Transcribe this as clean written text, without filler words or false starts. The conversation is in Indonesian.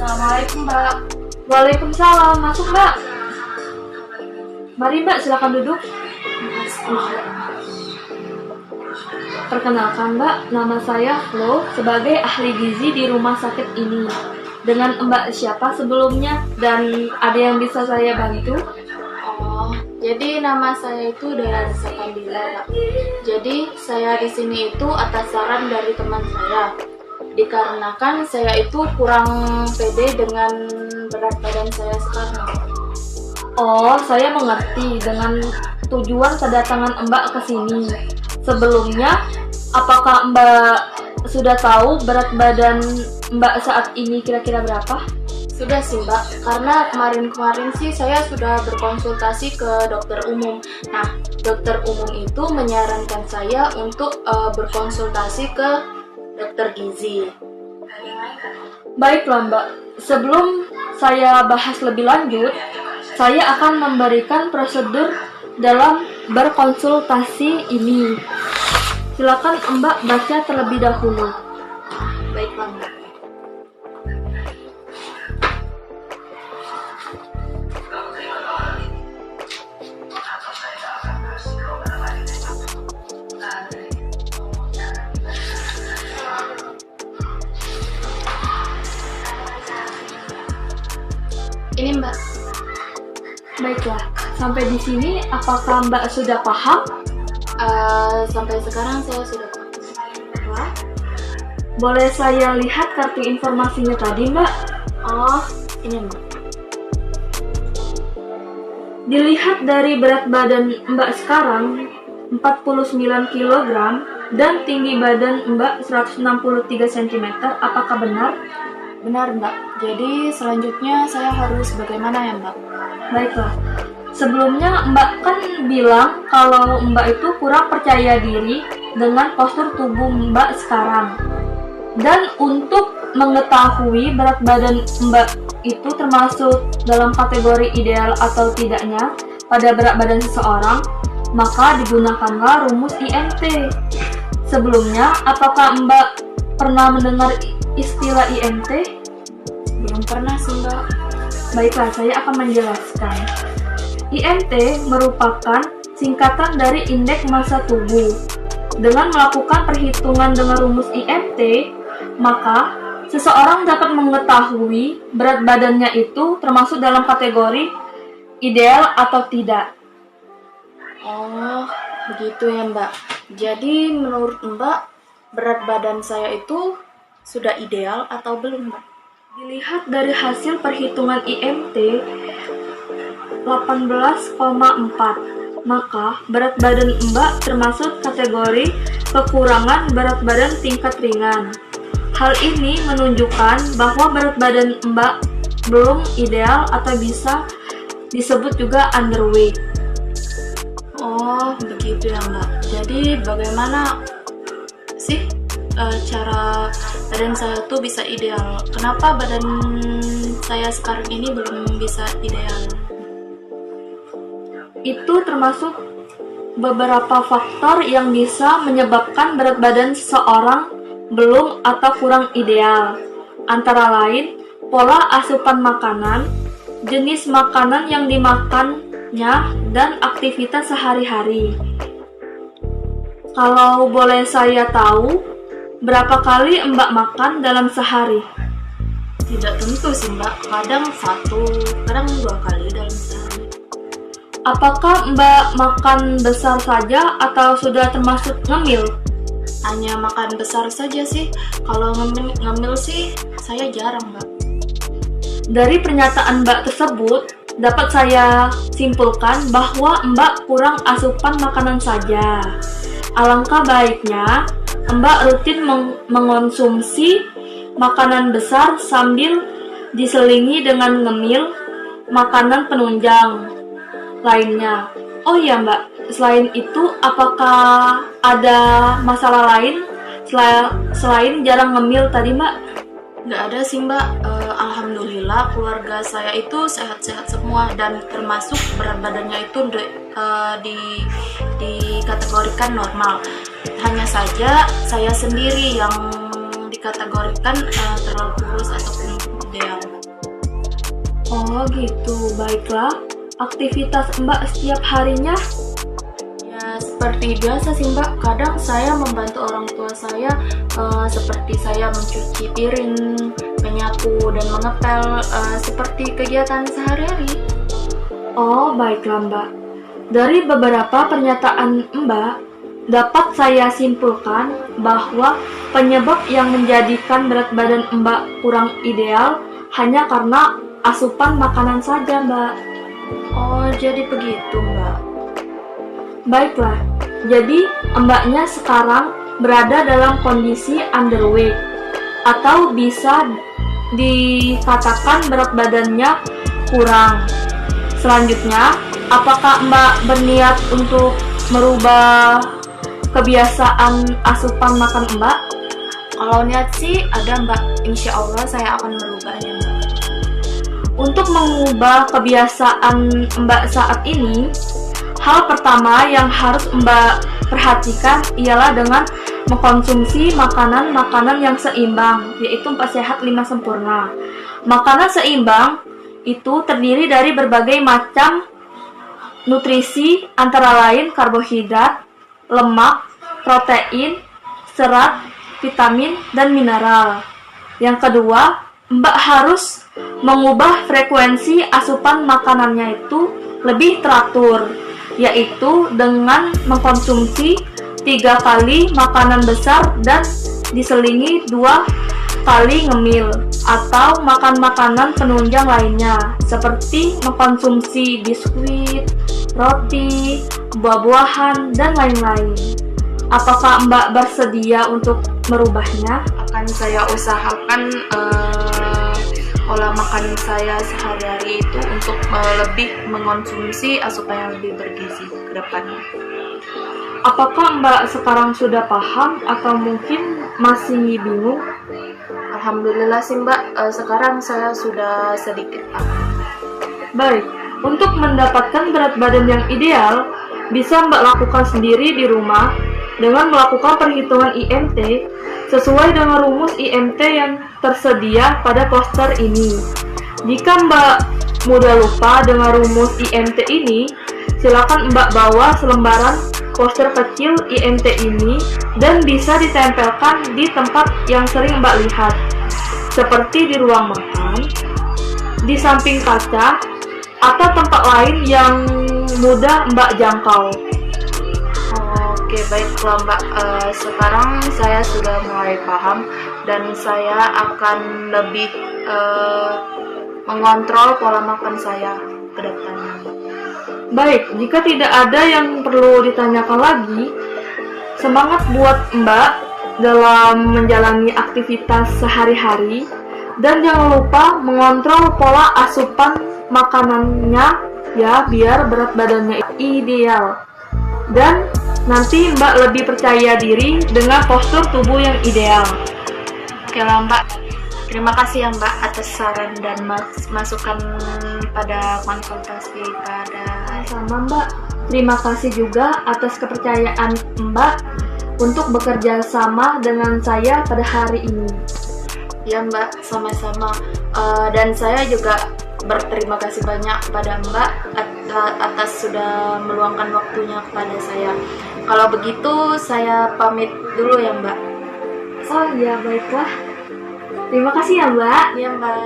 Assalamualaikum Mbak. Waalaikumsalam, masuk Mbak. Mari Mbak, silakan duduk. Perkenalkan Mbak, nama saya Flo sebagai ahli gizi di rumah sakit ini. Dengan Mbak siapa sebelumnya dan ada yang bisa saya bantu? Oh, jadi nama saya itu Dara Sapandila, Pak. Jadi saya di sini itu atas saran dari teman saya. Dikarenakan saya itu kurang pede dengan berat badan saya sekarang. Oh, saya mengerti dengan tujuan kedatangan Mbak ke sini. Sebelumnya, apakah Mbak sudah tahu berat badan Mbak saat ini kira-kira berapa? Sudah sih Mbak, karena kemarin sih saya sudah berkonsultasi ke dokter umum. Nah, dokter umum itu menyarankan saya untuk berkonsultasi ke dokter gizi. Baiklah Mbak, sebelum saya bahas lebih lanjut, saya akan memberikan prosedur dalam berkonsultasi ini. Silakan Mbak baca terlebih dahulu. Baiklah Mbak. Ini Mbak. Baiklah, sampai di sini apakah Mbak sudah paham? Sampai sekarang saya sudah paham. Boleh saya lihat kartu informasinya tadi Mbak? Oh, ini Mbak. Dilihat dari berat badan Mbak sekarang 49 kg dan tinggi badan Mbak 163 cm, apakah benar? Benar Mbak. Jadi selanjutnya saya harus bagaimana ya Mbak? Baiklah. Sebelumnya Mbak kan bilang kalau Mbak itu kurang percaya diri dengan postur tubuh Mbak sekarang. Dan untuk mengetahui berat badan Mbak itu termasuk dalam kategori ideal atau tidaknya pada berat badan seseorang, maka digunakanlah rumus IMT. Sebelumnya, apakah Mbak pernah mendengar istilah IMT? Belum pernah sih Mbak. Baiklah, saya akan menjelaskan. IMT merupakan singkatan dari indeks massa tubuh. Dengan melakukan perhitungan dengan rumus IMT, maka seseorang dapat mengetahui berat badannya itu termasuk dalam kategori ideal atau tidak. Oh, begitu ya Mbak. Jadi menurut Mbak, berat badan saya itu sudah ideal atau belum Mbak? Dilihat dari hasil perhitungan IMT 18,4, maka berat badan Mbak termasuk kategori kekurangan berat badan tingkat ringan. Hal ini menunjukkan bahwa berat badan Mbak belum ideal atau bisa disebut juga underweight. Oh, begitu ya Mbak. Jadi bagaimana sih cara badan saya tuh bisa ideal? Kenapa badan saya sekarang ini belum bisa ideal? Itu termasuk beberapa faktor yang bisa menyebabkan berat badan seseorang belum atau kurang ideal. Antara lain, pola asupan makanan, jenis makanan yang dimakannya, dan aktivitas sehari-hari. Kalau boleh saya tahu, berapa kali Mbak makan dalam sehari? Tidak tentu sih Mbak, kadang 1, kadang 2 kali dalam sehari. Apakah Mbak makan besar saja atau sudah termasuk ngemil? Hanya makan besar saja sih, kalau ngemil sih saya jarang Mbak. Dari pernyataan Mbak tersebut, dapat saya simpulkan bahwa Mbak kurang asupan makanan saja. Alangkah baiknya Mbak rutin mengonsumsi makanan besar sambil diselingi dengan ngemil makanan penunjang lainnya. Oh iya Mbak, selain itu apakah ada masalah lain selain jarang ngemil tadi Mbak? Nggak ada sih Mbak. Alhamdulillah keluarga saya itu sehat-sehat semua dan termasuk berat badannya itu dikategorikan normal. Hanya saja saya sendiri yang dikategorikan terlalu kurus ataupun ideal. Oh gitu, baiklah. Aktivitas Mbak setiap harinya? Ya, seperti biasa sih Mbak, kadang saya membantu orang tua saya, seperti saya mencuci piring, menyapu, dan mengepel, seperti kegiatan sehari-hari. Oh, baiklah Mbak. Dari beberapa pernyataan Mbak, dapat saya simpulkan bahwa penyebab yang menjadikan berat badan Mbak kurang ideal hanya karena asupan makanan saja, Mbak. Oh, jadi begitu Mbak. Baiklah, jadi Mbaknya sekarang berada dalam kondisi underweight, atau bisa dikatakan berat badannya kurang. Selanjutnya, apakah Mbak berniat untuk merubah kebiasaan asupan makan Mbak? Kalau niat sih ada Mbak, insya Allah saya akan merubahnya Mbak. Untuk mengubah kebiasaan Mbak saat ini, hal pertama yang harus Mbak perhatikan ialah dengan mengkonsumsi makanan-makanan yang seimbang, yaitu 4 sehat 5 sempurna. Makanan seimbang itu terdiri dari berbagai macam nutrisi, antara lain karbohidrat, lemak, protein, serat, vitamin, dan mineral. Yang kedua, Mbak harus mengubah frekuensi asupan makanannya itu lebih teratur, yaitu dengan mengkonsumsi 3 kali makanan besar dan diselingi 2 kali ngemil, atau makan makanan penunjang lainnya seperti mengkonsumsi biskuit, roti, buah-buahan, dan lain-lain. Apakah Mbak bersedia untuk merubahnya? Akan saya usahakan pola makan saya sehari-hari itu untuk lebih mengonsumsi asupan yang lebih bergizi ke depannya. Apakah Mbak sekarang sudah paham atau mungkin masih bingung? Alhamdulillah sih Mbak, sekarang saya sudah sedikit paham. Baik, untuk mendapatkan berat badan yang ideal, bisa Mbak lakukan sendiri di rumah dengan melakukan perhitungan IMT sesuai dengan rumus IMT yang tersedia pada poster ini. Jika Mbak mudah lupa dengan rumus IMT ini, silakan Mbak bawa selembaran poster kecil IMT ini dan bisa ditempelkan di tempat yang sering Mbak lihat, seperti di ruang makan, di samping kaca, atau tempat lain yang mudah Mbak jangkau. Oke, baiklah Mbak, sekarang saya sudah mulai paham dan saya akan lebih mengontrol pola makan saya ke depannya. Baik, jika tidak ada yang perlu ditanyakan lagi, semangat buat Mbak dalam menjalani aktivitas sehari-hari, dan jangan lupa mengontrol pola asupan makanannya ya, biar berat badannya ideal. Dan nanti Mbak lebih percaya diri dengan postur tubuh yang ideal. Oke lah Mbak, terima kasih ya Mbak atas saran dan masukan pada konsultasi pada Sama Mbak, terima kasih juga atas kepercayaan Mbak untuk bekerja sama dengan saya pada hari ini. Ya Mbak, sama-sama. Dan saya juga berterima kasih banyak kepada Mbak atas sudah meluangkan waktunya kepada saya. Kalau begitu saya pamit dulu ya Mbak. Oh iya, baiklah. Terima kasih ya Mbak. Iya Mbak.